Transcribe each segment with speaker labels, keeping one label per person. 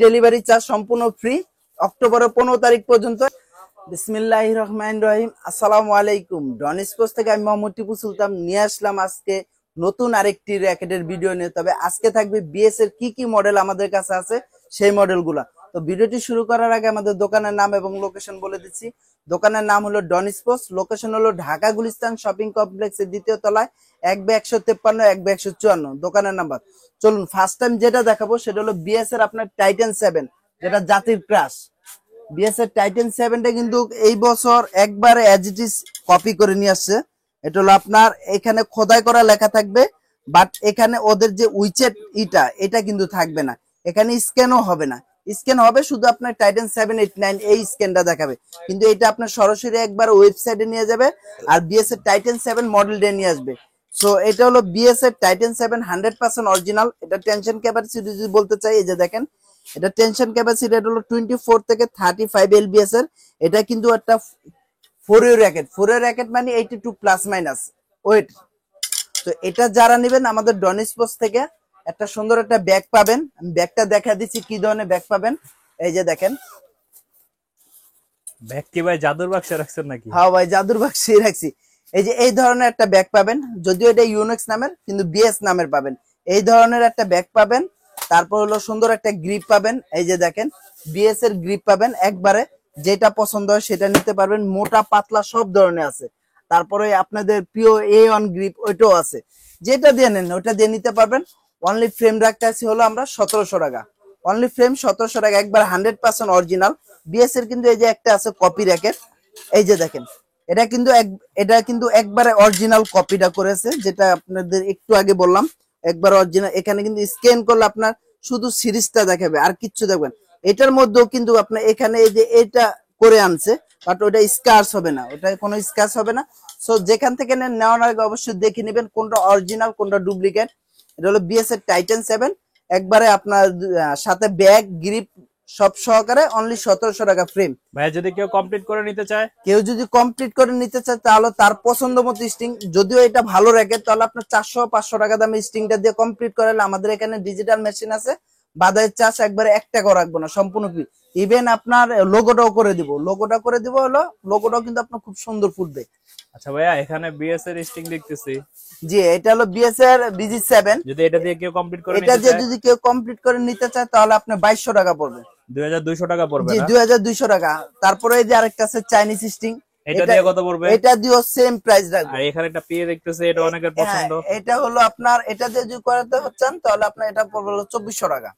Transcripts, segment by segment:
Speaker 1: Delivery charge সম্পূর্ণ free অক্টোবরের 15 তারিখ পর্যন্ত। বিসমিল্লাহির রহমানির রহিম। আসসালামু আলাইকুম। ডন স্পোর্টস থেকে আমি মোহাম্মদ টিপু সুলতান নিয়ে আসলাম আজকে নতুন আরেকটি র্যাকেটের ভিডিও নিয়ে। তবে আজকে থাকবে বিএস এর কি কি মডেল আমাদের কাছে আছে সেই মডেলগুলা। তো ভিডিওটি শুরু করার আগে আমাদের দোকানের নাম এবং লোকেশন বলে দিচ্ছি। দোকানের নাম হলো ডন স্পোর্টস, লোকেশন হলো ঢাকা গুলিস্তান শপিং কমপ্লেক্সের দ্বিতীয় তলায় 1/153 1/154 দোকানের নাম্বার। চলুন ফার্স্ট টাইম যেটা দেখাবো সেটা হলো বিএস এর আপনার টাইটান 7, যেটা জাতির ক্রাশ। বিএস এর টাইটান 7টা কিন্তু এই বছর একবারে অ্যাজ ইট ইজ কপি করে নিয়ে আসছে। এটা হলো আপনার এখানে খোদাই করা লেখা থাকবে, বাট এখানে ওদের যে উইচেট এটা কিন্তু থাকবে না। এখানে স্ক্যানও হবে না, স্ক্যান হবে শুধু আপনার টাইটান 789 এই স্ক্যানটা দেখাবে, কিন্তু এটা আপনার সরাসরি একবার ওয়েবসাইটে নিয়ে যাবে আর বিএস এর টাইটান 7 মডেলটা নিয়ে আসবে। সো এটা হলো বিএস এর টাইটান 7 100% অরিজিনাল। এটা টেনশন ক্যাপাসিটি যদি বলতে চাই, এই যে দেখেন এটা টেনশন ক্যাপাসিটি এটা হলো 24 থেকে 35 এলবিএস এর। এটা কিন্তু একটা 4 র্যাকেট, 4 র্যাকেট মানে 82 প্লাস মাইনাস ওয়েট। তো এটা যারা নেবেন আমাদের ডন স্পোর্টস থেকে একটা সুন্দর একটা ব্যাগ পাবেন। আমি ব্যাগটা দেখা দিচ্ছি কি ধরনের ব্যাগ পাবেন। এই যে দেখেন,
Speaker 2: ব্যাগ কি ভাই জাদুর বাক্সে রাখছেন নাকি?
Speaker 1: হ্যাঁ ভাই জাদুর বাক্সে রাখছি। এই যে এই ধরনের একটা ব্যাগ পাবেন, যদিও এটা ইউনিক্স নামের কিন্তু বিএস নামের পাবেন। এই ধরনের একটা ব্যাগ পাবেন। তারপর হলো সুন্দর একটা গ্রিপ পাবেন। এই যে দেখেন বিএস এর গ্রিপ পাবেন, একবারে যেটা পছন্দ হয় সেটা নিতে পারবেন। মোটা পাতলা সব ধরনের আছে। তারপরে আপনাদের প্রিয় A1 গ্রিপ ওইটাও আছে, যেটা দিয়ে নেন ওইটা দিয়ে নিতে পারবেন। অনলি ফ্রেম রাখতে আছে হলো আমরা 1700 টাকা। অনলি ফ্রেম 1700 টাকা, একবার 100% অরিজিনাল বিএস এর। কিন্তু এই যে একটা আছে কপি র্যাকেট, এই যে দেখেন এটা কিন্তু একবারে অরিজিনাল কপিটা করেছে, যেটা আপনাদের একটু আগে বললাম একবার অরিজিনাল। এখানে কিন্তু স্ক্যান করলে আপনার শুধু সিরিজটা দেখাবে আর কিচ্ছু দেখবেন। এটার মধ্যেও কিন্তু আপনার এখানে এই যে এটা করে আনছে, বাট ওটা স্ক্র্যাচ হবে না, ওটা কোনো স্ক্র্যাচ হবে না। সো যেখান থেকে নেওয়ার আগে অবশ্যই দেখে নেবেন কোনটা অরিজিনাল কোনটা ডুপ্লিকেট। এটা হলো বিএস এর টাইটান 7, একবারে আপনার সাথে ব্যাগ গ্রিপ সব সহকারে অনলি 1700 টাকা ফ্রেম।
Speaker 2: ভাই যদি কেউ কমপ্লিট করে নিতে চায়,
Speaker 1: তাহলে তার পছন্দ মতো স্টিং, যদিও এটা ভালো র্যাকেট, তাহলে আপনার 400-500 টাকা দামে স্টিংটা দিয়ে কমপ্লিট করালে আমাদের এখানে ডিজিটাল মেশিন আছে, বাদাইয়ের চার্জ একবারে 1 টাকাও রাখবো না, সম্পূর্ণ ফ্রি। ইভেন আপনার লোগোটাও করে দিব, হলো লোগোটাও কিন্তু আপনার খুব সুন্দর ফুটবে।
Speaker 2: আচ্ছা ভাইয়া এখানে বিএস এর স্টিং দেখতেছি।
Speaker 1: জি এটা হলো বিএস এর BG7।
Speaker 2: যদি এটা দিয়ে কেউ কমপ্লিট করে
Speaker 1: এটা
Speaker 2: নিতে
Speaker 1: দিয়ে
Speaker 2: চায়,
Speaker 1: যদি কেউ কমপ্লিট করে নিতে চায় তাহলে আপনার 2200 টাকা পড়বে।
Speaker 2: 2200 টাকা পড়বে
Speaker 1: জি
Speaker 2: না?
Speaker 1: 2200 টাকা। তারপরে এই যে আরেকটা আছে চাইনিজ স্টিং,
Speaker 2: এটা দিয়ে কত পড়বে?
Speaker 1: এটা দিয়েও সেম প্রাইস রাখবো।
Speaker 2: আর এখানে একটা পেয়ে দেখতেছি, এটা অনেকের পছন্দ।
Speaker 1: এটা হলো আপনার, এটা দিয়ে যদি করাতে হচ্ছেন তাহলে আপনার এটা পড়বে 2400 টাকা।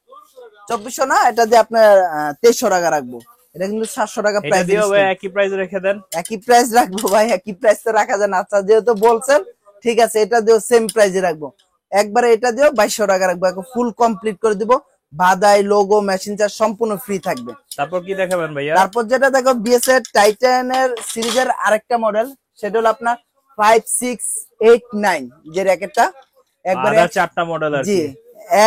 Speaker 1: 2400 না, এটা দিয়ে আপনার 2300 টাকা রাখবো। এটা কিন্তু 700 টাকা প্রাইস।
Speaker 2: এটা দিও ভাই একই প্রাইস রেখে দেন।
Speaker 1: একই প্রাইস রাখবো ভাই, একই প্রাইস তো রাখা যায় না। আচ্ছা যেহেতু বলছেন ঠিক আছে, এটা দিয়েও সেম প্রাইসে রাখবো। একবারে এটা দিয়েও 2200 টাকা রাখবো, ফুল কমপ্লিট করে দিব। বাদাই লোগো মেশিন চার্জ সম্পূর্ণ ফ্রি থাকবে।
Speaker 2: তারপর কি দেখাবেন ভাইয়া?
Speaker 1: তারপর যেটা দেখো বিএস এর টাইটানের সিরিজের আরেকটা মডেল, সেটা হলো আপনার 5689 যে র্যাকেটটা একবারে
Speaker 2: 4টা মডেল আর
Speaker 1: জি
Speaker 2: কি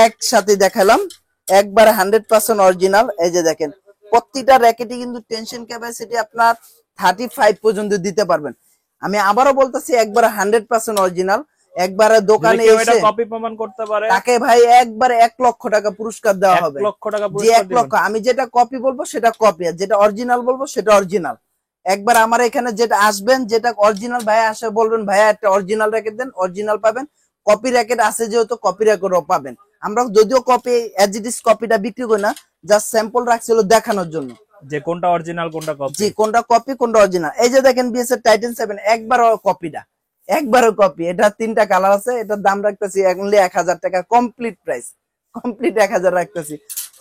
Speaker 1: একসাথে দেখালাম, একবারে 100% অরিজিনাল। এই যে দেখেন প্রত্যেকটা র্যাকেটই কিন্তু টেনশন ক্যাপাসিটি আপনার 35 পর্যন্ত দিতে পারবেন। আমি আবারও বলতেছি একবারে 100% অরিজিনাল। একবারে দোকানে এসে
Speaker 2: কপি প্রমাণ করতে পারে
Speaker 1: তাকে ভাই একবারে 1 লক্ষ টাকা পুরস্কার দেওয়া হবে।
Speaker 2: 1 লক্ষ টাকা
Speaker 1: জি 1 লক্ষ। আমি যেটা কপি বলবো সেটা কপি, আর যেটা অরিজিনাল বলবো সেটা অরিজিনাল। একবার আমার এখানে যেটা আসবেন, যেটা অরিজিনাল ভাইয়া আসে বলবেন ভাইয়া একটা অরিজিনাল র্যাকেট দেন, অরিজিনাল পাবেন। কপি র্যাকেট আছে যেহেতু কপি র্যাকেটও পাবেন। আমরা যদিও কপি অ্যাজ ইট ইজ কপিটা বিক্রি করি না, জাস্ট স্যাম্পল রাখছিল দেখানোর জন্য
Speaker 2: যে কোনটা অরিজিনাল কোনটা কপি।
Speaker 1: জি কোনটা কপি কোনটা অরিজিনাল। এই যে দেখেন বিএস এর টাইটান 7 একবারও কপি। এটা 3টা কালার আছে। এটার দাম রাখতেছি অনলি 1000 টাকা, কমপ্লিট প্রাইস, কমপ্লিট 1000 রাখতেছি।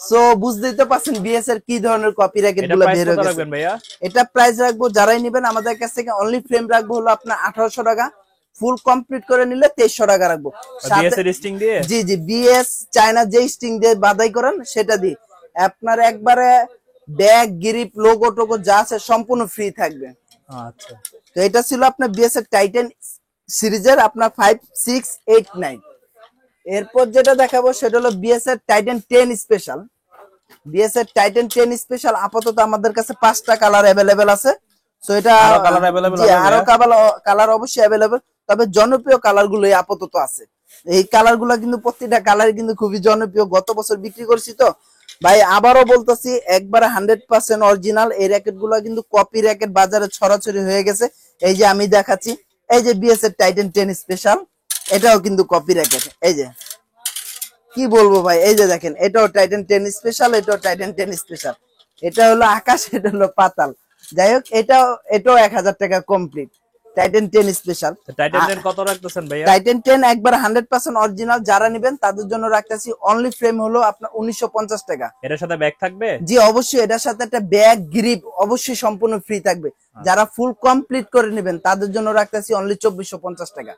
Speaker 1: সো বুঝতেই তো পারছেন বিএস এর কি ধরনের কপি র্যাকেট গুলো বের হয়ে গেছে। এটা প্রাইস রাখবো যারাই নেবেন আমাদের কাছ থেকে, অনলি ফ্রেম রাখবো হলো আপনার 1800 টাকা, ফুল কমপ্লিট করে নিলে 2300 টাকা রাখবো।
Speaker 2: বিএস এর স্টিং দিয়ে,
Speaker 1: জি বিএস চায়না যে স্টিং দিয়ে বাদাই করেন সেটা দিয়ে আপনার একবারে ব্যাগ গ্রিপ লোগো টোগো যা আছে সম্পূর্ণ ফ্রি থাকবে।
Speaker 2: আচ্ছা
Speaker 1: তো এটা ছিল আপনার বিএস এর টাইটান সিরিজের আপনার 5689। এরপর যেটা দেখাবো সেটা হলো বিএস এর টাইটান 10 স্পেশাল। বিএস এর টাইটান 10 স্পেশাল আপাতত আমাদের কাছে 5টা কালার अवेलेबल আছে। সো এটা আরো কালার অবশ্যই अवेलेबल, তবে জনপ্রিয় কালার গুলোই আপাতত আছে। এই কালার গুলো কিন্তু প্রত্যেকটা কালার কিন্তু খুবই জনপ্রিয়, গত বছর বিক্রি করছি তো। ভাই আবারও বলতেছি, একবারে 100% অরিজিনাল। এই র্যাকেট গুলো কিন্তু কপি র্যাকেট বাজারে ছড়াছড়ি হয়ে গেছে। এই যে আমি দেখাচ্ছি, এই যে বিএস এর টাইটান 10 স্পেশাল, এটাও কিন্তু কপি র্যাকেট। এই যে কি বলবো ভাই, এই যে দেখেন, এটাও টাইটান 10 স্পেশাল, এটাও টাইটান 10 স্পেশাল। এটা হলো আকাশ, এটা হলো পাতাল। যাই হোক, এটাও 1000 টাকা কমপ্লিট, টাইটান 10 স্পেশাল।
Speaker 2: টাইটান 10 কত রাখতেছেন ভাইয়া?
Speaker 1: টাইটান 10 একবার 100% অরিজিনাল যারা নেবেন তাদের জন্য রাখতেছি অনলি ফ্রেম হলো আপনার 1950 টাকা।
Speaker 2: এটার সাথে ব্যাগ থাকবে?
Speaker 1: জি অবশ্যই, এটার সাথে একটা ব্যাগ গ্রিপ অবশ্যই সম্পূর্ণ ফ্রি থাকবে। যারা ফুল কমপ্লিট করে নেবেন তাদের জন্য রাখতেছি অনলি 2450 টাকা।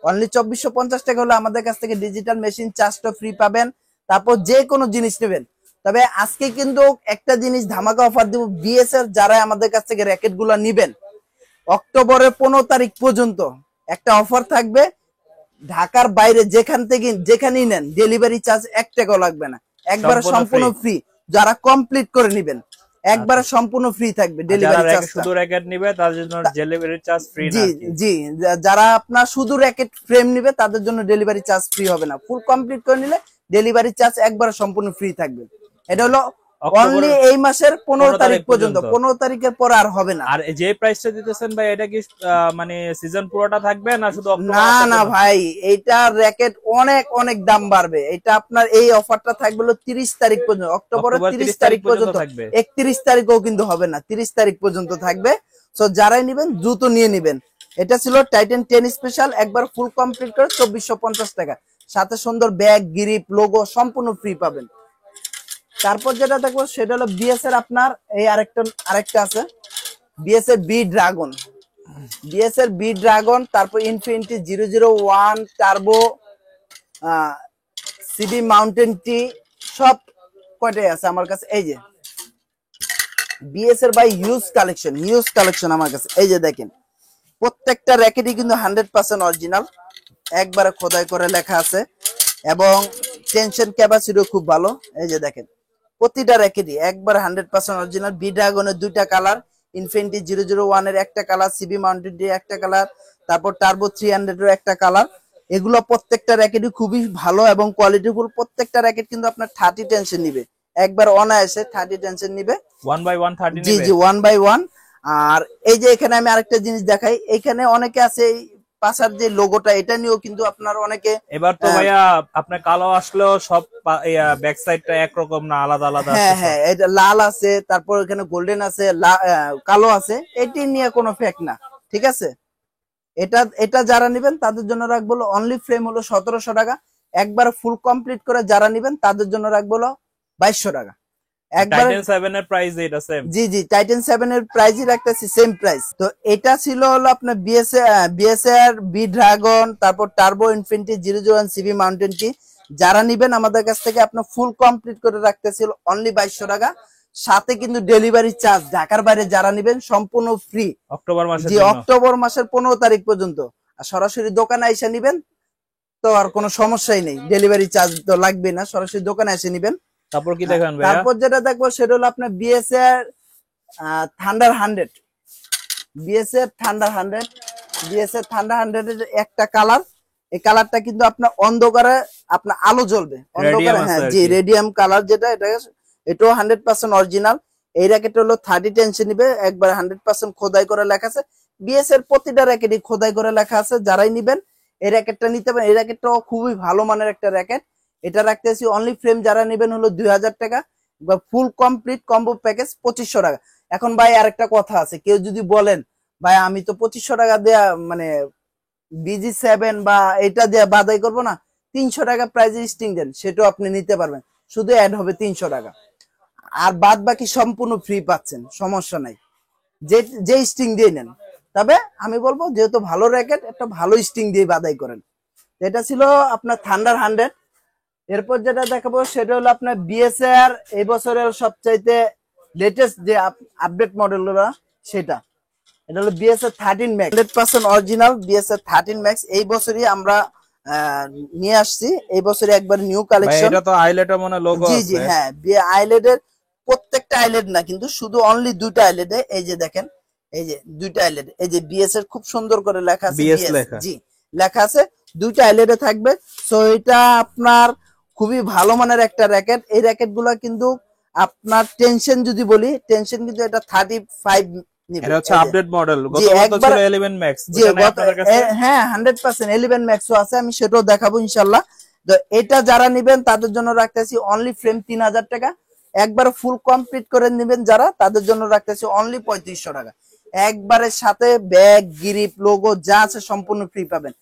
Speaker 1: অনলি 2450 টাকা হলে আমাদের কাছ থেকে ডিজিটাল মেশিন চার্জটা ফ্রি পাবেন। তারপর যে কোনো জিনিস নেবেন। তবে আজকে কিন্তু একটা জিনিস ধামাকা অফার দিব, বিএসএর যারা আমাদের কাছ থেকে র্যাকেট গুলা নিবেন, অক্টোবরের 15 তারিখ পর্যন্ত একটা অফার থাকবে। ঢাকার বাইরে যেখান থেকে যেখানেই নেন ডেলিভারি চার্জ 1 টাকাও লাগবে না, একবারে সম্পূর্ণ ফ্রি। যারা কমপ্লিট করে নেবেন একবারে সম্পূর্ণ ফ্রি থাকবে ডেলিভারি চার্জ।
Speaker 2: শুধু র্যাকেট নিবে তার জন্য ডেলিভারি চার্জ ফ্রি না?
Speaker 1: জি জি, যারা আপনার শুধু র্যাকেট ফ্রেম নিবে তাদের জন্য ডেলিভারি চার্জ ফ্রি হবে না। ফুল কমপ্লিট করে নিলে ডেলিভারি চার্জ একবারে সম্পূর্ণ ফ্রি থাকবে। এটা হলো অনলি এই মাসের 15 তারিখ পর্যন্ত। 15 তারিখের পর আর হবে না।
Speaker 2: আর যে প্রাইসটা দিতেছেন ভাই, এটা কি মানে সিজন পুরোটা থাকবে না শুধু অক্টোবর?
Speaker 1: না না ভাই, এইটা র্যাকেট অনেক অনেক দাম বাড়বে। এটা আপনার এই অফারটা থাকবে হলো 30 তারিখ পর্যন্ত, অক্টোবরের 30 তারিখ পর্যন্ত থাকবে। 31 তারিখও কিন্তু হবে না, 30 তারিখ পর্যন্ত থাকবে। সো যারাই নেবেন দ্রুত নিয়ে নেবেন। এটা ছিল টাইটান 10 স্পেশাল, একবার ফুল কমপ্লিট করে 2450 টাকা, সাথে সুন্দর ব্যাগ গ্রিপ লোগো সম্পূর্ণ ফ্রি পাবেন। তারপর যেটা দেখবো সেটা হলো বিএস এর আপনার এই আরেকটা আছে, বিএস এর বি ড্রাগন। বিএস এর বি ড্রাগন, তারপর ইনফিনিটি 001 টার্বো, সিবি মাউন্টেন টি, সব কয়টাই আছে আমার কাছে। এই যে বিএস এর ভাই হিউজ কালেকশন আমার কাছে। এই যে দেখেন, প্রত্যেকটা র্যাকেটই কিন্তু 100% অরিজিনাল, একবারে খোদাই করে লেখা আছে এবং টেনশন ক্যাপাসিটিও খুব ভালো। এই যে দেখেন, প্রতিটা র্যাকেটই একবার 100% অরিজিনাল। বি ড্রাগনের 2টা কালার, ইনফিনিটি 001 এর একটা কালার, সিবি মাউন্টেন এর একটা কালার, তারপর টার্বো 300 এর একটা কালার। এগুলো প্রত্যেকটা র্যাকেটই খুবই ভালো এবং কোয়ালিটিফুল। প্রত্যেকটা র্যাকেট কিন্তু আপনার 30 টেনশন নিবে, একবার অনায়াসে 30 টেনশন নিবে,
Speaker 2: 1 বাই 1 30
Speaker 1: জি
Speaker 2: নিবে?
Speaker 1: জি 1 বাই 1। আর এই যে এখানে আমি আরেকটা জিনিস দেখাই, এখানে অনেকে আছে এই পাশার যে লোগোটা, এটা নিয়েও কিন্তু আপনার অনেকে।
Speaker 2: এবার তো ভাইয়া আপনার কালো আসলেও সব ব্যাক সাইডটা একরকম না, আলাদা আলাদা
Speaker 1: হ্যাঁ
Speaker 2: আছে?
Speaker 1: হ্যাঁ, এটা লাল আছে, তারপর এখানে গোল্ডেন আছে, কালো আছে। এটি নিয়ে কোনো ফেক না, ঠিক আছে। এটা এটা যারা নেবেন তাদের জন্য রাখবো অনলি ফ্রেম হলো 1700 টাকা। একবার ফুল কমপ্লিট করে যারা নেবেন তাদের জন্য রাখবো 2200 টাকা। একবার
Speaker 2: টাইটান 7 এর প্রাইস এটা সেম?
Speaker 1: জি জি, টাইটান 7 এর প্রাইসই রাখতেছি সেম প্রাইস। তো এটা ছিল হলো আপনার বিএস এর বি ড্রাগন, তারপর টার্বো ইনফিনিটি 001 সিবি মাউন্টেন টি। যারা নিবেন আমাদের কাছ থেকে আপনার ফুল কমপ্লিট করে রাখতেছিল অনলি 2200 টাকা, সাথে কিন্তু ডেলিভারি চার্জ ঢাকার বাইরে যারা নিবেন সম্পূর্ণ ফ্রি
Speaker 2: অক্টোবর মাসের
Speaker 1: জি,
Speaker 2: জন্য?
Speaker 1: অক্টোবর মাসের 15 তারিখ পর্যন্ত। আর সরাসরি দোকানে এসে নিবেন তো আর কোনো সমস্যাই নেই, ডেলিভারি চার্জ তো লাগবে না, সরাসরি দোকানে এসে নিবেন।
Speaker 2: তারপর কি দেখান ভাইয়া?
Speaker 1: তারপর যেটা দেখবো সেটা হলো আপনার বিএস এর থান্ডার 100, বিএস এর থান্ডার 100, বিএস এর থান্ডার 100 এর একটা কালার। এই কালারটা কিন্তু আপনার অন্ধকারে আপনার আলো জ্বলবে, অন্ধকারে, হ্যাঁ জি, রেডিয়াম কালার যেটা, এটাও 100% অরিজিনাল। এই র্যাকেটটা হলো 30 টেনশন নিবে, একবার 100% খোদাই করে লেখা আছে। বিএস এর প্রতিটা র্যাকেটই খোদাই করে লেখা আছে। যারাই নিবেন এই র্যাকেটটা নিতে পারেন। এই র্যাকেটটাও খুবই ভালো মানের একটা র্যাকেট। এটা রাখতেছি অনলি ফ্রেম যারা নেবেন হলো 2000 টাকা, বা ফুল কমপ্লিট কম্বো প্যাকেজ 2500 টাকা। এখন ভাই আরেকটা কথা আছে, কেউ যদি বলেন ভাই আমি তো 2500 টাকা দেয়া মানে BG7 বা এটা দিয়ে বাদাই করবো না, 300 টাকা প্রাইজে স্টিং দেন, সেটাও আপনি নিতে পারবেন, শুধু অ্যাড হবে 300 টাকা। আর বাদ বাকি সম্পূর্ণ ফ্রি পাচ্ছেন, সমস্যা নাই, যে স্টিং দিয়ে নেন। তবে আমি বলবো যেহেতু ভালো র্যাকেট, একটা ভালো স্টিং দিয়ে বাদাই করেন। এটা ছিল আপনার থান্ডার 100। এরপর যেটা দেখাবো সেটা হলো আপনার বিএসআর এই বছরের সবচাইতে লেটেস্ট যে আপডেট মডেলগুলো, সেটা এটা হলো BSR 13 max, 100% original BSR 13 max. এই বছরই আমরা নিয়ে আসছি, এই বছরই একবার নিউ কালেকশন।
Speaker 2: এটা তো আইলেটে মনে লোগো
Speaker 1: জি
Speaker 2: আছে?
Speaker 1: জি হ্যাঁ, আইলেটের প্রত্যেকটা আইলেট না কিন্তু, শুধু অনলি 2টা আইলেটে। এই যে দেখেন, এই যে 2টা আইলেট, এই যে বিএসআর খুব সুন্দর করে লেখা আছে,
Speaker 2: বিএস লেখা?
Speaker 1: জি লেখা আছে, 2টা আইলেটে থাকবে। সো এটা আপনার খুবই ভালো মানের একটা র্যাকেট। এই র্যাকেট গুলা কিন্তু আপনার টেনশন যদি বলি, টেনশন কিন্তু এটা 35 নিবে।
Speaker 2: এটা হচ্ছে আপডেট মডেল,
Speaker 1: জি,
Speaker 2: গত তো
Speaker 1: একবার
Speaker 2: ছিল 11 ম্যাক্স,
Speaker 1: জি
Speaker 2: ওটা নাই আপনাদের কাছে?
Speaker 1: হ্যাঁ 100% 11 ম্যাক্সও আছে, আমি সেটাও দেখাবো ইনশাল্লাহ। তো এটা যারা নিবেন তাদের জন্য রাখতেছি অনলি ফ্রেম 3000 টাকা। একবার ফুল কমপ্লিট করে নেবেন যারা, তাদের জন্য রাখতেছি অনলি 3500 টাকা। একবারে সাথে ব্যাগ, গ্রিপ, লোগো যা আছে সম্পূর্ণ ফ্রি পাবেন।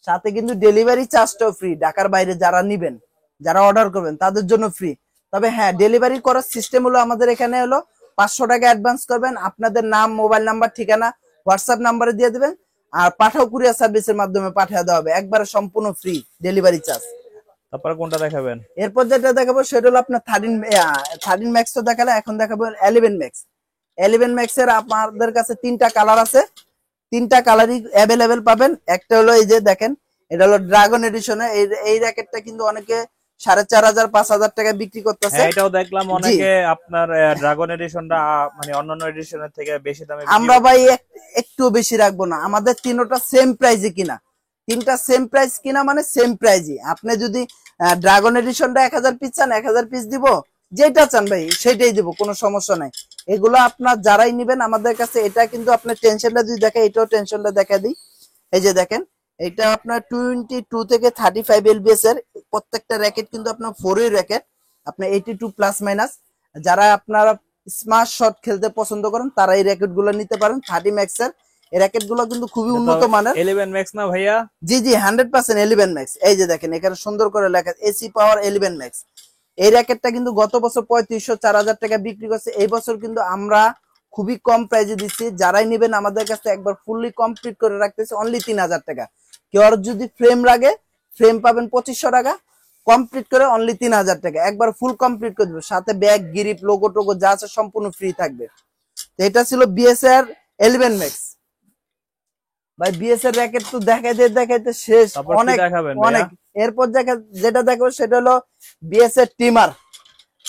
Speaker 1: সাথে কিন্তু ডেলিভারি চার্জটাও ফ্রি। ঢাকার বাইরে যারা নিবেন, যারা অর্ডার করবেন তাদের জন্য ফ্রি। তবে হ্যাঁ, ডেলিভারি করার সিস্টেম হলো আমাদের এখানে হলো 500 টাকা অ্যাডভান্স করবেন, আপনাদের নাম, মোবাইল নাম্বার, ঠিকানা হোয়াটসঅ্যাপ নাম্বারে দিয়ে দিবেন, আর পাঠাও কুরিয়ার সার্ভিসের মাধ্যমে পাঠিয়ে দেওয়া হবে, একবারে সম্পূর্ণ ফ্রি ডেলিভারি চার্জ।
Speaker 2: তারপরে কোনটা দেখাবেন?
Speaker 1: এরপর যেটা দেখাবো সেটা হলো আপনার 13 ম্যাক্স তো দেখালে, এখন দেখাবো 11 ম্যাক্স। 11 ম্যাক্স এর আমাদের কাছে 3টা কালার আছে, 3টা কালারই অ্যাভেলেবেল পাবেন। একটা হলো এই যে দেখেন, এটা হলো ড্রাগন এডিশনে। এই র্যাকেটটা কিন্তু অনেকে 4500 5000 টাকা বিক্রি করতেছে।
Speaker 2: হ্যাঁ, এটাও দেখলাম অনেকে আপনার ড্রাগন এডিশনটা মানে অন্যান্য এডিশনের থেকে বেশি দামে বিক্রি
Speaker 1: আমরা
Speaker 2: করছে।
Speaker 1: ভাই একটু বেশি রাখবো না, আমাদের তিনটা সেম প্রাইজে কিনা। 3টা সেম প্রাইস কিনা মানে সেম প্রাইজই। আপনি যদি ড্রাগন এডিশনটা 1000 পিস চান 1000 পিস দিব, যেটা চান ভাই সেটাই দিব, কোনো সমস্যা নাই। এগুলো আপনার যারাই নিবেন আমাদের কাছে, এটা কিন্তু আপনার টেনশনটা যদি দেখে, এটাও টেনশনটা দেখা দিই। এই যে দেখেন, এটা আপনার 22 থেকে 35 এলবিএস এর প্রত্যেকটা র্যাকেট কিন্তু আপনার 4 র্যাকেট, আপনার 82 প্লাস মাইনাস। যারা আপনারা স্মার্ট শট খেলতে পছন্দ করেন তারা এই র্যাকেট গুলো নিতে পারেন। 30 ম্যাক্স এর এই র্যাকেট গুলো কিন্তু খুবই উন্নত মানের।
Speaker 2: 11 ম্যাক্স না ভাইয়া?
Speaker 1: জি জি 100% 11 ম্যাক্স। এই যে দেখেন এখানে সুন্দর করে লেখা এসি পাওয়ার 11 ম্যাক্স। এই র্যাকেটটা কিন্তু গত বছর 3500 4000 টাকা বিক্রি করছে, এই বছর কিন্তু আমরা খুবই কম প্রাইজে দিচ্ছি। যারাই নেবেন আমাদের কাছে একবার ফুললি কমপ্লিট করে রাখতেছি অনলি 3000 টাকা। কেউ আর যদি ফ্রেম লাগে, ফ্রেম পাবেন 2500 টাকা, কমপ্লিট করে অনলি 3000 টাকা। একবার ফুল কমপ্লিট করে দেবো, সাথে ব্যাগ, গ্রিপ, লোগো টোগো যা আছে সম্পূর্ণ ফ্রি থাকবে। তো এটা ছিল বিএসআর 11 ম্যাক্স। ভাই বিএসআর র্যাকেট তো দেখাইতে শেষ,
Speaker 2: তারপর কি
Speaker 1: অনেক
Speaker 2: দেখাবেন
Speaker 1: অনেক।
Speaker 2: ভাইয়া?
Speaker 1: এরপর যেটা দেখাবো সেটা হলো বিএসআর টিমার,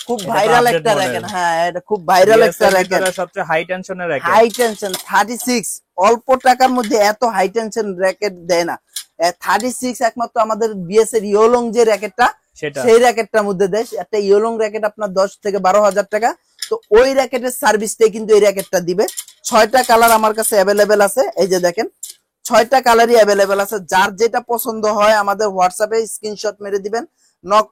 Speaker 1: খুব
Speaker 2: এটা তো
Speaker 1: ভাইরাল
Speaker 2: আপডেট
Speaker 1: একটা
Speaker 2: মডেল।
Speaker 1: র্যাকেট। হ্যাঁ, এটা খুব ভাইরাল একটা
Speaker 2: বিএসএর
Speaker 1: র্যাকেট,
Speaker 2: ভিতরে সবচেয়ে হাই টেনশনের র্যাকেট।
Speaker 1: High tension 36। অল্প টাকার মধ্যে এত হাই টেনশন র্যাকেট দেয় না। 36 একমাত্র আমাদের বিএস এর ইয়োলং যে র্যাকেটটা,
Speaker 2: সেটা
Speaker 1: সেই র্যাকেটটার মধ্যে দেয়। একটা ইয়োলং র্যাকেট আপনার 10 থেকে 12,000 টাকা। তো ওই র্যাকেটের সার্ভিসটাই কিন্তু এই র্যাকেটটা দিবে। 6টা কালার আমার কাছে অ্যাভেলেবেল আছে, এই যে দেখেন 6টা কালারই অ্যাভেলেবেল আছে। যার যেটা পছন্দ হয় আমাদের হোয়াটসঅ্যাপে স্ক্রিনশট মেরে দিবেন, নক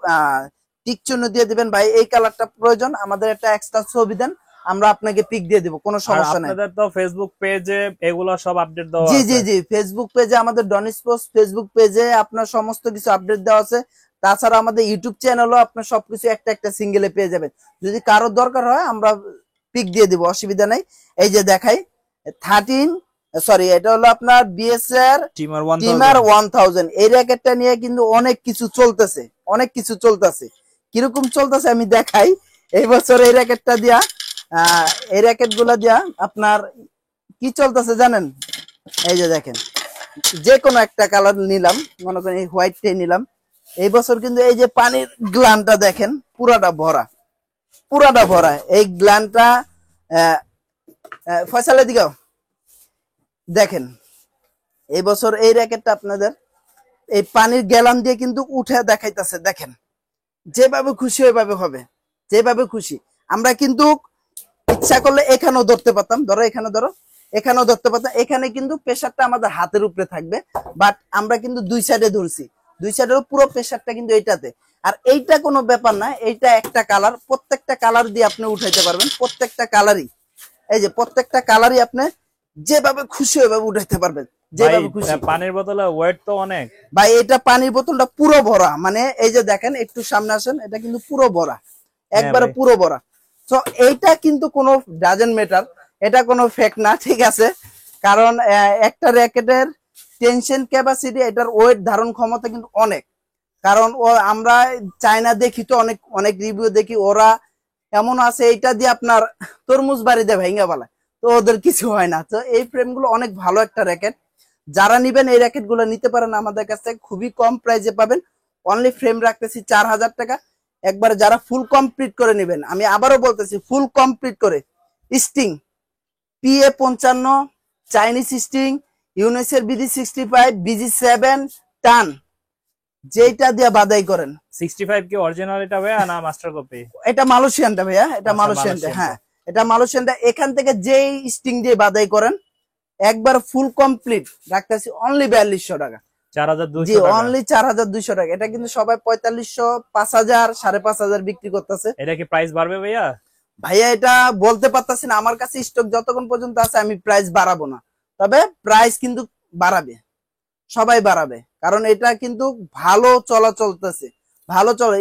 Speaker 1: টিক চিহ্ন দিয়ে দিবেন, ভাই এই কালারটা প্রয়োজন, আমাদের একটা এক্সট্রা ছবি দেন, আমরা আপনাকে পিক দিয়ে দিব, কোনো
Speaker 2: আর
Speaker 1: সমস্যা নাই।
Speaker 2: আপনাদের তো ফেসবুক পেজে এগুলো সব আপডেট দেওয়া
Speaker 1: জি জি
Speaker 2: আছে।
Speaker 1: জি ফেসবুক পেজে, আমাদের ডন স্পোর্টস ফেসবুক পেজে আপনার সমস্ত কিছু আপডেট দেওয়া আছে। তাছাড়া আমাদের ইউটিউব চ্যানেলও আপনার সবকিছু একটা একটা সিঙ্গেলে পেয়ে যাবেন। যদি কারোর দরকার হয় আমরা পিক দিয়ে দিব, অসুবিধা নাই। এই যে দেখাই 13, সরি এটা হলো আপনার বিএসআর
Speaker 2: টিমার
Speaker 1: টিমার
Speaker 2: 1000।
Speaker 1: 1000। এই র্যাকেটটা নিয়ে কিন্তু অনেক কিছু চলতেছে, অনেক কিছু চলতেছে। কিরকম চলতেছে আমি দেখাই। এই বছর এই র্যাকেটটা দিয়া, এই র্যাকেট গুলা দিয়া আপনার কি চলতেছে জানেন? এই যে দেখেন, যে কোনো একটা কালার নিলাম, মনে করেন এই হোয়াইটটাই নিলাম। এই বছর কিন্তু এই যে পানির গ্লানটা দেখেন পুরাটা ভরা, পুরাটা ভরা এই গ্লানটা। ফয়সালের দিকেও দেখেন, এই বছর এই র্যাকেটটা আপনাদের এই পানির গ্যালান দিয়ে কিন্তু উঠে দেখাইতেছে। দেখেন যেভাবে খুশি ওইভাবে হবে, যেভাবে খুশি। আমরা কিন্তু ইচ্ছা করলে এখানেও ধরতে পারতাম, ধরো এখানে ধরো, এখানেও ধরতে পারতাম। এখানে কিন্তু প্রেসারটা আমাদের হাতের উপরে থাকবে, বাট আমরা কিন্তু দুই সাইডে ধরছি, দুই সাইডের পুরো প্রেসারটা কিন্তু এইটাতে। আর এইটা কোনো ব্যাপার না, এইটা একটা কালার, প্রত্যেকটা কালার দিয়ে আপনি উঠাইতে পারবেন, প্রত্যেকটা কালারই। এই যে প্রত্যেকটা কালারই আপনি যেভাবে খুশি ওইভাবে উঠাইতে পারবেন,
Speaker 2: ভাই
Speaker 1: যেভাবে খুশি।
Speaker 2: পানির বোতলে ওয়েট তো অনেক।
Speaker 1: ভাই এটা পানির বোতলটা পুরো ভরা, মানে এই যে দেখেন একটু সামনে আসেন, এটা কিন্তু পুরো ভরা, একবারে
Speaker 2: ভাই।
Speaker 1: পুরো ভরা। তো এইটা কিন্তু কোনো ডাজেন্ট ম্যাটার, এটা কোনো ফেক না, ঠিক আছে? কারণ একটা র্যাকেটের টেনশন ক্যাপাসিটি, এটার ওয়েট ধারণ ক্ষমতা কিন্তু অনেক। কারণ আমরা চায়না দেখি তো, অনেক অনেক রিভিউ দেখি, ওরা এমন আছে এইটা দিয়ে আপনার তরমুজ বাড়ি দেয় ভাইঙ্গা বালা, তো ওদের কিছু হয় না। তো এই ফ্রেম গুলো অনেক ভালো একটা র্যাকেট, যারা নিবেন এই র্যাকেট গুলো নিতে পারেন আমাদের কাছে, খুবই কম প্রাইসে পাবেন। অনলি ফ্রেম রাখতেছি 4000 টাকা। একবার যারা ফুল কমপ্লিট করে নেবেন, আমি আবারও বলতেছি ফুল কমপ্লিট করে, স্টিং PA 55, চাইনিজ স্টিং, ইউনেসের BD 65, BG 7 টান, যেটা দিয়ে বাদাই করেন।
Speaker 2: 65 কি অরিজিনাল এটা ভাইয়া না মাস্টার কপি?
Speaker 1: এটা মালয়েশিয়ানটা ভাইয়া, এটা
Speaker 2: আচ্ছা,
Speaker 1: মালয়েশিয়ানটা।
Speaker 2: মালয়েশিয়ানটা।
Speaker 1: হ্যাঁ, এটা মালয়েশিয়ানটা। এখান থেকে যেই স্টিং দিয়ে বাদাই করেন একবার ফুল কমপ্লিট রাখতেছি অনলি 4200 টাকা।
Speaker 2: 4200
Speaker 1: জি,
Speaker 2: টাকা।
Speaker 1: অনলি 4200 টাকা। এটা কিন্তু সবাই 4500, 5000, 5500 বিক্রি করতেছে।
Speaker 2: এটা কি প্রাইস বাড়বে ভাইয়া?
Speaker 1: ভাইয়া এটা বলতে পারতাছি না, আমার কাছে স্টক যতক্ষণ পর্যন্ত আছে আমি প্রাইস বাড়াবো না। তবে প্রাইস কিন্তু বাড়াবে, সবাই বাড়াবে, কারণ এটা কিন্তু ভালো চলতেছে, ভালো চলে।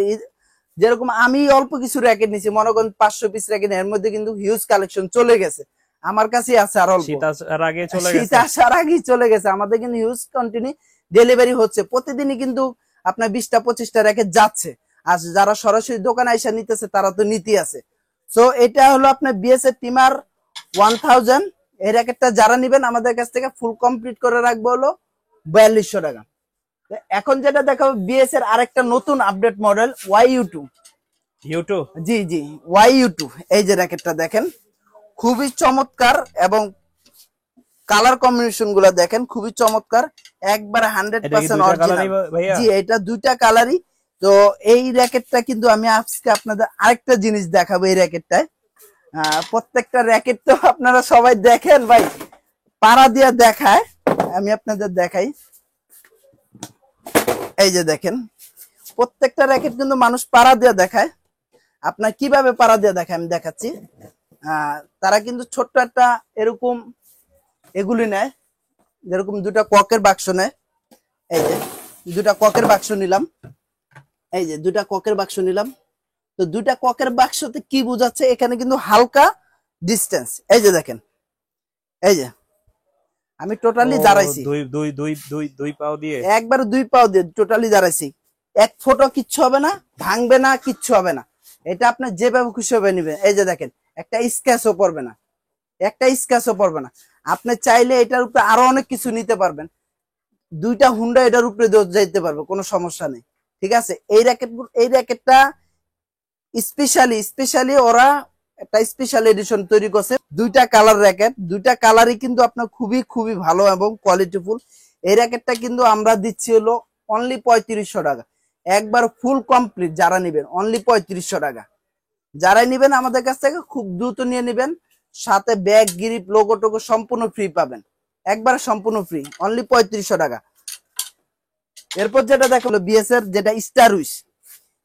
Speaker 1: যেরকম আমি অল্প কিছু র্যাকেট নিছি, মনে করেন 500 পিস র্যাকেট, এর মধ্যে কিন্তু হিউজ কালেকশন চলে গেছে, আমার কাছে আছে আর অল্প।
Speaker 2: শীত আসার আগে চলে
Speaker 1: শীত
Speaker 2: গেছে।
Speaker 1: আসার আগেই চলে গেছে। আমাদের কিন্তু হিউজ কন্টিনিউ ডেলিভারি হচ্ছে, প্রতিদিনই কিন্তু আপনার 20টা 25টা র্যাকেট যাচ্ছে। আর যারা সরাসরি দোকানে এসে নিতেছে তারা তো নিতে আছে। সো এটা হলো আপনার বিএসএ টিমার 1000। এই র্যাকেটটা যারা নিবেন আমাদের কাছ থেকে ফুল কমপ্লিট করে রাখবো হলো 4200 টাকা। তো এখন যেটা দেখাবো বিএস এর আরেকটা নতুন আপডেট মডেল YU2।
Speaker 2: ইউটিউব।
Speaker 1: জি জি, YU2। এই যে র্যাকেটটা দেখেন, খুবই চমৎকার, এবং কালার কম্বিনেশন গুলা দেখেন খুবই চমৎকার, একবার
Speaker 2: এটা কি
Speaker 1: 100%
Speaker 2: দুইটা
Speaker 1: অরিজিনাল।
Speaker 2: কালারই ভাইয়া?
Speaker 1: জি, এটা দুইটা কালারই। তো এই র্যাকেটটা কিন্তু আমি আজকে আপনাদের আরেকটা জিনিস দেখাবো। এই র্যাকেটটায় প্রত্যেকটা র্যাকেট তো আপনারা সবাই দেখেন ভাই, পাড়া দিয়া দেখায়, আমি আপনাদের দেখাই। এই যে দেখেন, প্রত্যেকটা র্যাকেট কিন্তু মানুষ পাড়া দিয়ে দেখায়। আপনার কিভাবে পাড়া দিয়ে দেখায় আমি দেখাচ্ছি। তারা কিন্তু ছোট্ট একটা এরকম এগুলি নেয়, যেরকম দুটা ককের বাক্স নেয়। এই যে দুটা ককের বাক্স নিলাম, এই যে দুটা ককের বাক্স নিলাম। তো দুটা ককের বাক্সতে কি বোঝাচ্ছে, এখানে কিন্তু হালকা ডিস্টেন্স। এই যে দেখেন, এই যে আমি টোটালি দাঁড়াইছি,
Speaker 2: দুই দুই দুই দুই দুই পাও দিয়ে
Speaker 1: একবার 2 পাও দিয়ে টোটালি দাঁড়াইছি। এক ফোঁটা কিচ্ছু হবে না, ভাঙবে না, কিচ্ছু হবে না। এটা আপনার যেভাবে খুশি হবে নিবেন। এই যে দেখেন, একটা স্ক্র্যাচও পড়বে না, একটা স্ক্র্যাচও পড়বে না। আপনি চাইলে এটার উপরে আরো অনেক কিছু নিতে পারবেন, দুইটা হুন্ডা এটার উপরে যাইতে পারবে, কোনো সমস্যা নেই। ঠিক আছে, এই র্যাকেটটা স্পেশালি ওরা একটা স্পেশাল এডিশন তৈরি করছে। দুইটা কালার র্যাকেট, দুইটা কালারই কিন্তু আপনার খুবই খুবই ভালো এবং কোয়ালিটিফুল। এই র্যাকেটটা কিন্তু আমরা দিচ্ছি হলো অনলি 3500 টাকা, একবার ফুল কমপ্লিট। যারা নিবেন অনলি 3500 টাকা, যারাই নিবেন আমাদের কাছ থেকে খুব দ্রুত নিয়ে নিবেন। সাথে ব্যাগ, গ্রিপ, লোগো টোগো সম্পূর্ণ ফ্রি পাবেন, একবার সম্পূর্ণ ফ্রি, অনলি 3500 টাকা। এরপর যেটা দেখলো বিএস এর যেটা স্টার উইশ,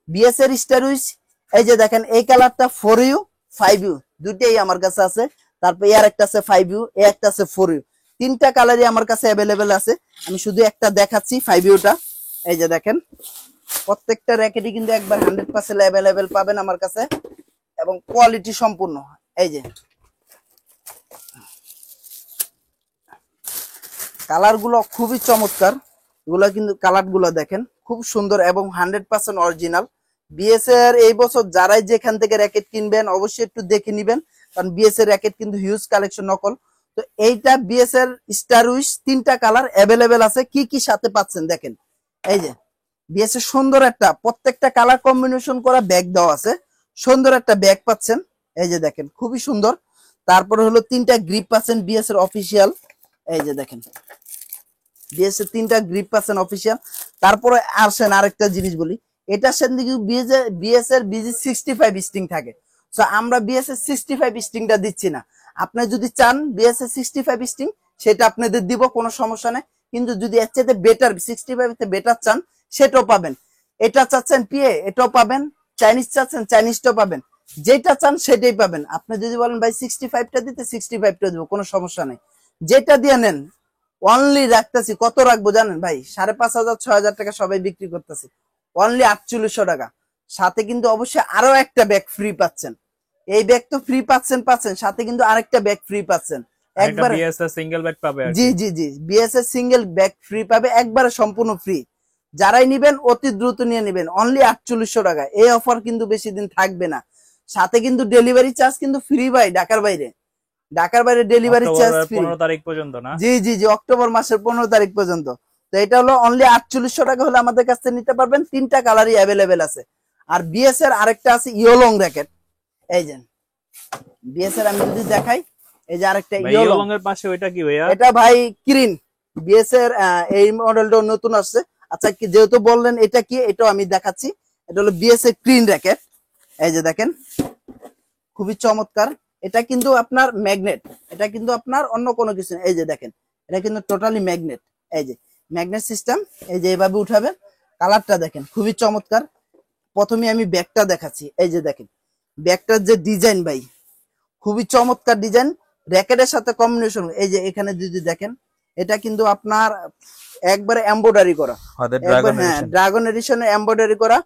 Speaker 1: বিএস এর স্টার উইশ। এই যে দেখেন, এই কালারটা 4U 5U দুইটাই আমার কাছে আছে। তারপর এর একটা আছে 5U, এ একটা আছে 4U, তিনটা কালারই আমার কাছে অ্যাভেলেবেল আছে। আমি শুধু একটা দেখাচ্ছি 5Uটা। এই যে দেখেন, প্রত্যেকটা র্যাকেটই কিন্তু একবার 100% অ্যাভেলেবেল পাবেন আমার কাছে, এবং কোয়ালিটি সম্পূর্ণ। এই যে কালার গুলো খুবই চমৎকার, এগুলা কিন্তু কালার গুলো দেখেন খুব সুন্দর এবং 100% অরিজিনাল। বিএস এর এই বছর যারাই যেখান থেকে র্যাকেট কিনবেন অবশ্যই একটু দেখে নিবেন, কারণ বিএস এর র্যাকেট কিন্তু হিউজ কালেকশন নকল। তো এইটা বিএস এর স্টার উইশ, তিনটা কালার অ্যাভেলেবেল আছে। কি কি সাথে পাচ্ছেন দেখেন, এই যে বিএস এর সুন্দর একটা প্রত্যেকটা কালার কম্বিনেশন করা ব্যাগ দেওয়া আছে, সুন্দর একটা ব্যাগ পাচ্ছেন। এই যে দেখেন খুবই সুন্দর। তারপরে হলো তিনটা গ্রিপ পাচ্ছেন বিএস এর অফিসিয়াল। এই যে দেখেন, বিএস এর তিনটা গ্রিপ পাচ্ছেন অফিসিয়াল। তারপরে আসেন আরেকটা জিনিস বলি, এটার সাথে কিন্তু বিএস এর বিজি 65 স্টিং থাকে। সো আমরা বিএস এর 65 স্টিংটা দিচ্ছি না। আপনি যদি চান বিএস এর 65 স্টিং, সেটা আপনাদের দিব, কোনো সমস্যা নেই। কিন্তু যদি এর চাইতে বেটার 65 তে বেটার চান, সেটাও পাবেন। এটা চাচ্ছেন পিএ, এটাও পাবেন। চাইনিজ চাচ্ছেন, চাইনিজটাও পাবেন। যেটা চান সেটাই পাবেন। আপনি যদি বলেন ভাই 65টা দিতে, 65টা দিব, কোনো সমস্যা নেই। যেটা দিয়ে নেন অনলি রাখতেছি, কত রাখবো জানেন ভাই? 5500 6000 টাকা সবাই বিক্রি করতেছি, অনলি 4800 টাকা। সাথে কিন্তু অবশ্যই আরো একটা ব্যাগ ফ্রি পাচ্ছেন। এই ব্যাগ তো ফ্রি পাচ্ছেন, সাথে কিন্তু আরেকটা ব্যাগ ফ্রি পাচ্ছেন একবার।
Speaker 2: বিএস এর সিঙ্গেল ব্যাগ পাবে আর
Speaker 1: জি
Speaker 2: কি।
Speaker 1: জি জি, বিএস এর সিঙ্গেল ব্যাগ ফ্রি পাবে, একবারে সম্পূর্ণ ফ্রি। যারাই নিবেন অতি দ্রুত নিয়ে নিবেন, অনলি 4800 টাকা। এই অফার কিন্তু বেশি দিন থাকবে না। সাথে কিন্তু ডেলিভারি চার্জ কিন্তু ফ্রি ভাই, ঢাকার বাইরে। ঢাকার বাইরে ডেলিভারি চার্জ ফ্রি
Speaker 2: 15 তারিখ পর্যন্ত না?
Speaker 1: জি জি জি, অক্টোবর মাসের 15 তারিখ পর্যন্ত। তো এটা হলো অনলি 4800 টাকা হলে আমাদের কাছ থেকে নিতে পারবেন। তিনটা কালারই অ্যাভেলেবেল আছে। আর বিএস এর আরেকটা আছে ইয়োলং র্যাকেট। এই যে বিএস এর আমি যদি দেখাই, এই যে আরেকটা ইয়োলং
Speaker 2: এর পাশে ওইটা কি ভাইয়া?
Speaker 1: এটা ভাই কিরিন। বিএস এর এই মডেলটা নতুন আসছে। আচ্ছা কি যেহেতু বললেন এটা কি, এটাও আমি দেখাচ্ছি। এটা হলো বিএস এর ক্লিন র্যাকেট। এই যে দেখেন খুবই চমৎকার। এটা কিন্তু আপনার ম্যাগনেট, এটা কিন্তু আপনার অন্য কোনো কিছু না। এই যে দেখেন এটা কিন্তু টোটালি ম্যাগনেট। এই যে ম্যাগনেট সিস্টেম। এই যে এভাবে উঠাবেন। কালারটা দেখেন খুবই চমৎকার। প্রথমে আমি ব্যাগটা দেখাচ্ছি। এই যে দেখেন ব্যাগটার যে ডিজাইন ভাই, খুবই চমৎকার ডিজাইন। র্যাকেটের সাথে কম্বিনেশন। এই যে এখানে যদি দেখেন এটা কিন্তু আপনার একবারে এমব্রয়ডারি করা, একবার হ্যাঁ ড্রাগন এডিশনে এমব্রয়ডারি করা।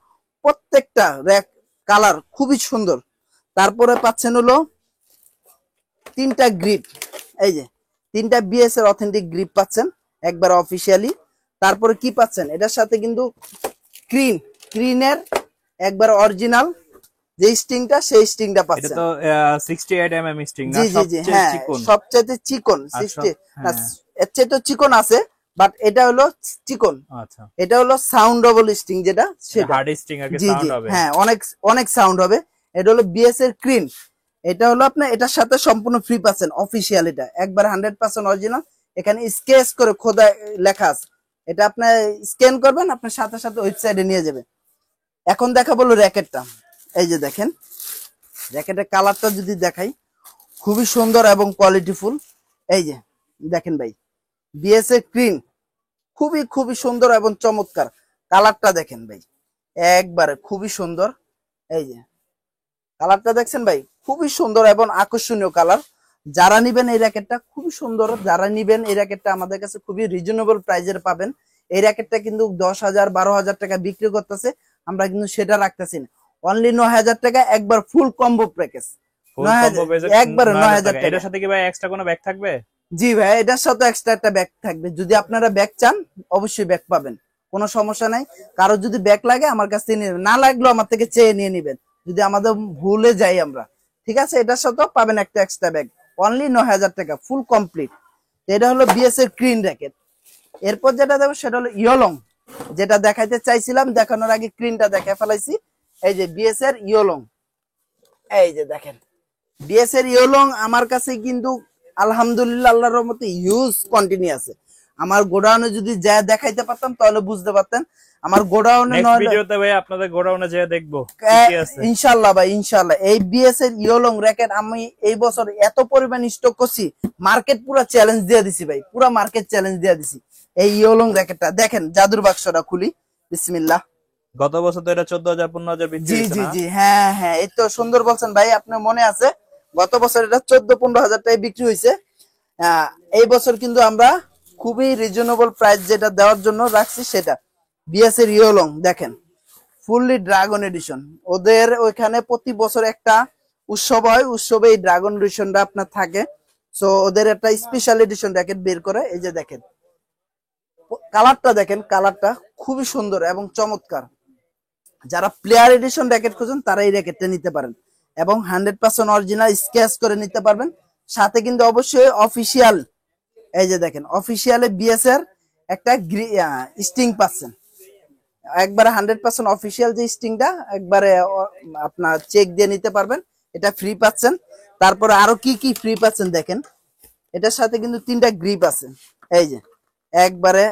Speaker 1: প্রত্যেকটা র্যাক কালার খুবই সুন্দর। তারপরে পাচ্ছেন হলো তিনটা গ্রিপ। এই যে তিনটা বিএস এর অথেন্টিক গ্রিপ পাচ্ছেন একবার অফিসিয়ালি। তারপরে কি পাচ্ছেন এটার সাথে কিন্তু ক্রিনের একবার অরিজিনাল যে স্টিংটা, সেই স্টিংটা পাচ্ছেন।
Speaker 2: এটা তো 68 mm স্ট্রিং না,
Speaker 1: জি জি জি,
Speaker 2: সবচেয়ে
Speaker 1: হ্যাঁ
Speaker 2: চিকন।
Speaker 1: সবচেয়ে চিকন 60 না,
Speaker 2: হ্যাঁ।
Speaker 1: এর চেয়ে তো চিকন আছে, বাট এটা হলো চিকন।
Speaker 2: আচ্ছা,
Speaker 1: এটা হলো সাউন্ডেবল স্টিং যেটা, সেটা
Speaker 2: হার্ড স্ট্রিং আর কি
Speaker 1: জি জি
Speaker 2: সাউন্ড হবে।
Speaker 1: হ্যাঁ, অনেক অনেক সাউন্ড হবে। এটা হলো বিএস এর ক্রিন। এটা হলো আপনার এটার সাথে সম্পূর্ণ ফ্রি পাচ্ছেন অফিসিয়াল। এটা একবার 100% অরিজিনাল। এখানে স্কেচ করে খোদা লেখা আছে। এটা আপনি স্ক্যান করবেন, আপনার সাথে সাথে ওয়েবসাইটে নিয়ে যাবে। এখন দেখা বললো র্যাকেটটা। এই যে দেখেন র্যাকেটের কালারটা যদি দেখাই, খুবই সুন্দর এবং কোয়ালিটিফুল। এই যে দেখেন ভাই বিএস এর ক্রিন, খুবই খুবই সুন্দর এবং চমৎকার। কালারটা দেখেন ভাই একবারে খুবই সুন্দর। এই যে কালারটা দেখছেন ভাই, খুবই সুন্দর এবং আকর্ষণীয় কালার। যারা নিবেন এই র্যাকেটটা খুবই সুন্দর, যারা নিবেন এই র্যাকেটটা আমাদের কাছে খুবই রিজনেবল প্রাইজের পাবেন। এই র্যাকেটটা কিন্তু 10,000 12,000 টাকা বিক্রি করতেছে, আমরা কিন্তু সেটা রাখতেছি না। অনলি 9,000 টাকা একবার ফুল কম্বো প্যাকেজ।
Speaker 2: ফুল কম্বো প্যাকেজ
Speaker 1: একবারে 9,000 টাকা।
Speaker 2: এটার সাথে কি ভাই এক্সট্রা কোনো ব্যাগ থাকবে?
Speaker 1: জি ভাই, এটার সাথে এক্সট্রা একটা ব্যাগ থাকবে। যদি আপনারা ব্যাগ চান অবশ্যই ব্যাগ পাবেন, কোনো সমস্যা নাই। কারো যদি ব্যাগ লাগে আমার কাছ থেকে নিয়ে নেবেন, না লাগলেও আমার থেকে চেয়ে নিয়ে নিবেন যদি আমাদের ভুলে যাই আমরা। ঠিক আছে, এটার সাথেও পাবেন একটা এক্সট্রা ব্যাগ। অনলি 9,000 টাকা ফুল কমপ্লিট। এটা হলো বিএস এর ক্রিন র্যাকেট। এরপর যেটা দেবো সেটা হলো ইয়োলং, যেটা দেখাইতে চাইছিলাম, দেখানোর আগে ক্রিনটা দেখে ফেলাইছি। এই যে বিএস এর ইয়োলং। এই যে দেখেন বিএস এর ইয়োলং আমার কাছে কিন্তু আলহামদুলিল্লাহ আল্লাহর রহমতে ইউজ কন্টিনিউ আছে। আমার গোডাউনে যদি যা দেখাইতে পারতাম তাহলে বুঝতে পারতেন। আমার গোডাউনে
Speaker 2: নেক্সট ভিডিওতে ভাই আপনাদের গোডাউনে যেয়ে দেখবো কি কি আছে।
Speaker 1: ইনশাআল্লাহ ভাই ইনশাআল্লাহ। এই বিএস এর ইয়োলং র্যাকেট আমি এই বছর এত পরিমাণ স্টক করছি, মার্কেট পুরো চ্যালেঞ্জ দিয়ে দিছি ভাই, পুরো মার্কেট চ্যালেঞ্জ দিয়ে দিছি। এই ইয়োলং র্যাকেটটা দেখেন, জাদুর বাক্সটা খুলি বিসমিল্লাহ।
Speaker 2: গত বছর তো এটা 14,000 15,000 বিক্রি
Speaker 1: জি
Speaker 2: হয়েছে
Speaker 1: জি
Speaker 2: না?
Speaker 1: জি হ্যাঁ হ্যাঁ, এই তো সুন্দর বলছেন ভাই, আপনার মনে আছে গত বছর এটা 14-15,000 টাকায় বিক্রি হয়েছে। এই বছর কিন্তু আমরা খুবই রিজনেবল প্রাইস যেটা দেওয়ার জন্য রাখছি সেটা বিএস এর ইয়োলং। দেখেন ফুললি ড্রাগন এডিশন। ওদের ওইখানে প্রতি বছর একটা উৎসব হয়, উৎসবে এই ড্রাগন এডিশনটা আপনার থাকে। সো ওদের একটা স্পেশাল এডিশন র্যাকেট বের করে। এই যে দেখেন কালারটা দেখেন, কালারটা খুবই সুন্দর এবং চমৎকার। যারা প্লেয়ার এডিশন র্যাকেট খুঁজেন তারা এই র্যাকেটটা নিতে পারেন এবং 100% অরিজিনাল স্কেচ করে নিতে পারবেন। সাথে কিন্তু অবশ্যই অফিসিয়াল, এই যে দেখেন অফিসিয়ালে বিএস এর একটা স্টিং পাচ্ছেন। একবারে 100% অফিসিয়াল যে স্টিংটা একবারে আপনার চেক দিয়ে নিতে পারবেন, এটা ফ্রি পাচ্ছেন। তারপরে আরো কি কি ফ্রি পাচ্ছেন দেখেন, এটার সাথে কিন্তু তিনটা গ্রিপ আছে। এই যে একবারে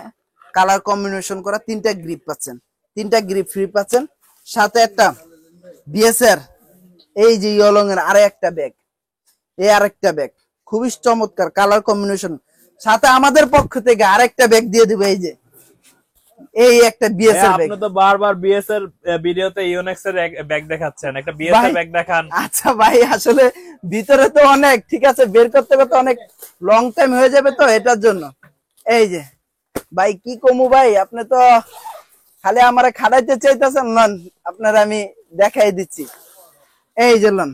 Speaker 1: কালার কম্বিনেশন করা তিনটা গ্রিপ পাচ্ছেন, তিনটা গ্রিপ ফ্রি পাচ্ছেন। সাথে একটা বিএস এর এই যে ইয়োলং এর আরে একটা ব্যাগ, এই আরেকটা ব্যাগ খুবই চমৎকার কালার কম্বিনেশন। সাথে আমাদের পক্ষ থেকে আরেকটা ব্যাগ দিয়ে দিব। এই যে এই একটা বিএস এর ব্যাগ।
Speaker 2: আপনি তো বারবার বিএস এর ভিডিওতে ইউনেক্স এর ব্যাগ দেখাচ্ছেন, একটা বিএস এর ব্যাগ দেখান।
Speaker 1: আচ্ছা ভাই, আসলে ভিতরে তো অনেক, ঠিক আছে বের করতে করতে অনেক লং টাইম হয়ে যাবে তো এটার জন্য। এই যে ভাই কি কমু ভাই, আপনি তো খালি আমারে খাড়াইতে চাইতেছেন। নন আপনার আমি দেখাই দিচ্ছি। এই যে লন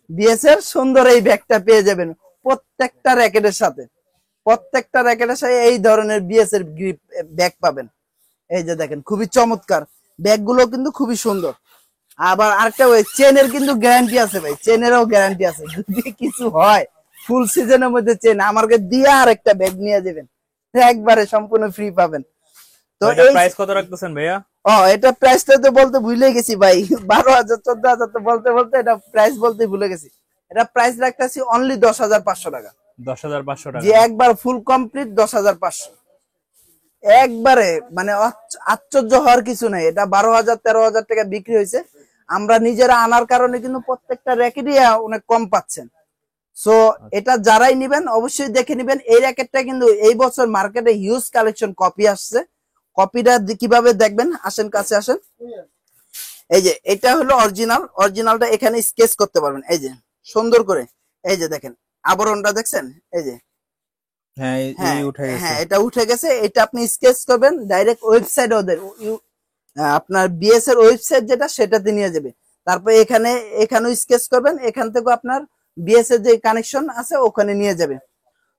Speaker 1: বিএস এর সুন্দর এই ব্যাগটা পেয়ে যাবেন প্রত্যেকটা র্যাকেটের সাথে। প্রত্যেকটা র্যাকেটের সাথে এই ধরনের বিএস এর গ্রিপ ব্যাগ পাবেন। এই যে দেখেন খুবই চমৎকার ব্যাগগুলো কিন্তু খুবই সুন্দর। আবার আরেকটা ওই চেনের কিন্তু গ্যারান্টি আছে ভাই, চেনেরও গ্যারান্টি আছে। যদি কিছু হয় ফুল সিজনের মধ্যে চেন আমাকে দিয়ে আরেকটা ব্যাগ নিয়ে যাবেন, একবারে সম্পূর্ণ ফ্রি পাবেন। তো
Speaker 2: এটার
Speaker 1: এই
Speaker 2: প্রাইস কত রাখতেছেন ভাইয়া?
Speaker 1: এটা প্রাইসটা তো বলতে ভুলে গেছি ভাই, 12,000 14,000 তো বলতে বলতে এটা প্রাইস বলতে ভুলে গেছি। এটা প্রাইস রাখতেছি অনলি 10,500 টাকা।
Speaker 2: 10,500 টাকা।
Speaker 1: যে একবার ফুল কমপ্লিট 10,500। একবারে মানে আশ্চর্য হওয়ার কিছু নাই, এটা 12,000 13,000 টাকা বিক্রি হয়েছে। আমরা নিজেরা আনার কারণে কিন্তু প্রত্যেকটা র্যাকেটই অনেক কম পাচ্ছেন। সো এটা যারাই নিবেন অবশ্যই দেখে নিবেন। এই র্যাকেটটা কিন্তু এই বছর মার্কেটে হিউজ কালেকশন কপি আসছে। কপিটা কিভাবে দেখবেন, আসেন কাছে আসেন। এই যে এটা হলো অরিজিনালটা এখানে স্কেচ করতে পারবেন, এই যে সুন্দর করে। এই যে দেখেন আবরণটা দেখছেন, এই যে
Speaker 2: হ্যাঁ
Speaker 1: হ্যাঁ
Speaker 2: এই উঠে গেছে।
Speaker 1: হ্যাঁ এটা উঠে গেছে। এটা আপনি স্কেচ করবেন ডাইরেক্ট ওয়েবসাইট, ওদের আপনার বিএস এর ওয়েবসাইট যেটা সেটাতে নিয়ে যাবে। তারপর এখানেও স্কেচ করবেন, এখান থেকে আপনার বিএস এর যে কানেকশন আছে ওখানে নিয়ে যাবে।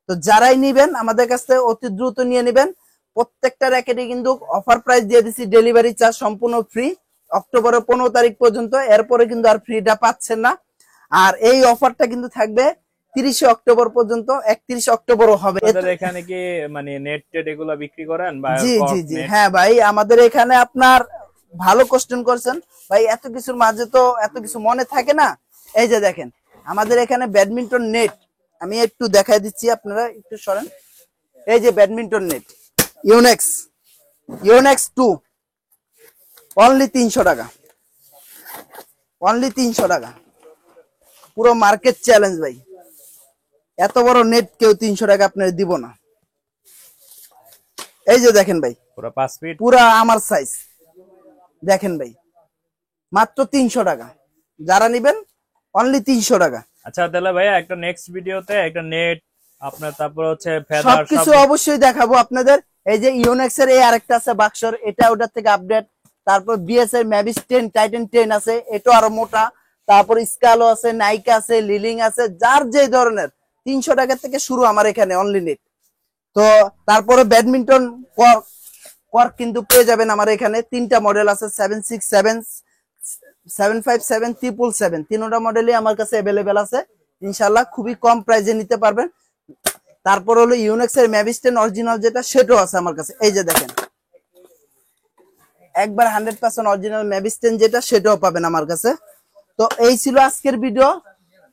Speaker 1: তো যারাই নিবেন আমাদের কাছ থেকে অতি দ্রুত নিয়ে নিবেন। প্রত্যেকটা র্যাকেটে কিন্তু অফার প্রাইস দিয়ে দিচ্ছি, ডেলিভারি চার্জ সম্পূর্ণ ফ্রি অক্টোবরের 15 তারিখ পর্যন্ত। এরপরে কিন্তু আর ফ্রিটা পাচ্ছেন না। আর এই অফারটা কিন্তু থাকবে 30 অক্টোবর পর্যন্ত, 31 অক্টোবরও হবে।
Speaker 2: আপনাদের এখানে কি মানে নেট টেট এগুলো বিক্রি করেন বা
Speaker 1: জি জি জি হ্যাঁ ভাই, আমাদের এখানে আপনার ভালো কোশ্চেন করছেন ভাই, এত কিছুর মাঝে তো এত কিছু মনে থাকে না। এই যে দেখেন আমাদের এখানে ব্যাডমিন্টন নেট, আমি একটু দেখাই দিচ্ছি, আপনারা একটু সরেন। এই যে ব্যাডমিন্টন নেট ইউনেক্স 2 অনলি 300 টাকা, অনলি 300 টাকা। পুরো মার্কেট চ্যালেঞ্জ ভাই, এত বড় নেট কেউ 300 টাকা আপনার দিব না। এই যে দেখেন ভাই
Speaker 2: পুরো 5 ফিট,
Speaker 1: পুরা আমার সাইজ দেখেন ভাই, মাত্র 300 টাকা। যারা নিবেন অনলি 300 টাকা।
Speaker 2: আচ্ছা তাহলে ভাইয়া একটা নেক্সট ভিডিওতে একটা নেট আপনার তারপর হচ্ছে ফেদার
Speaker 1: সবকিছু অবশ্যই দেখাবো আপনাদের। এই যে ইউনেক্স এর এই আরেকটা আছে বাক্সর, এটা ওটার থেকে আপডেট। তারপর বিএস এর ম্যাভিস 10 টাইটান 10 আছে, এটা আরো মোটা। তারপর স্কালো আছে, নাইকা আছে, লিলিং আছে, যার যে ধরনের 300 টাকা থেকে শুরু আমার এখানে অনলি নেট। তো তারপরে ব্যাডমিন্টন কর্ক কিন্তু পেয়ে যাবেন আমার এখানে। 3টা মডেল আছে, 767 757 777, তিনটা মডেলই আমার কাছে অ্যাভেলেবেল আছে। ইনশাআল্লাহ খুবই কম প্রাইসে নিতে পারবেন। তারপর হলো ইউনেক্স এর ম্যাভিস 10 অরিজিনাল যেটা, সেটাও আছে আমার কাছে। এই যে দেখেন একবার 100% অরিজিনাল ম্যাভিস 10 যেটা, সেটাও পাবেন আমার কাছে। তো এই ছিল আজকের ভিডিও।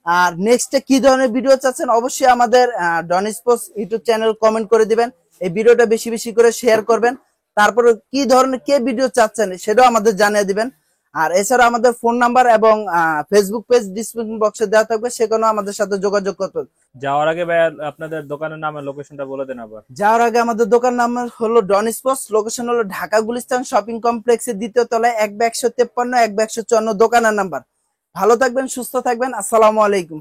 Speaker 1: আর নেক্সটে কি ধরনের ভিডিও চাচ্ছেন অবশ্যই আমাদের ডন স্পোর্টস ইউটিউব চ্যানেল কমেন্ট করে দিবেন। এই ভিডিওটা বেশি বেশি করে শেয়ার করবেন। তারপরে কি ধরনের কে ভিডিও চাচ্ছেন সেটাও আমাদের জানিয়ে দিবেন। আর এছাড়া আমাদের ফোন নাম্বার এবং ফেসবুক পেজ ডিসক্রিপশন বক্সে দেওয়া থাকবে, সেখানেও আমাদের সাথে যোগাযোগ করতে।
Speaker 2: যাওয়ার আগে ভাইয়া আপনাদের দোকানের নাম আর লোকেশনটা বলে দেন আবার।
Speaker 1: যাওয়ার আগে আমাদের দোকান নাম হলো ডন স্পোর্টস, লোকেশন হলো ঢাকা গুলিস্তান শপিং কমপ্লেক্সের 2য় তলায় 1/153 1/154 দোকানের নাম্বার। ভালো থাকবেন, সুস্থ থাকবেন, আসসালামু আলাইকুম।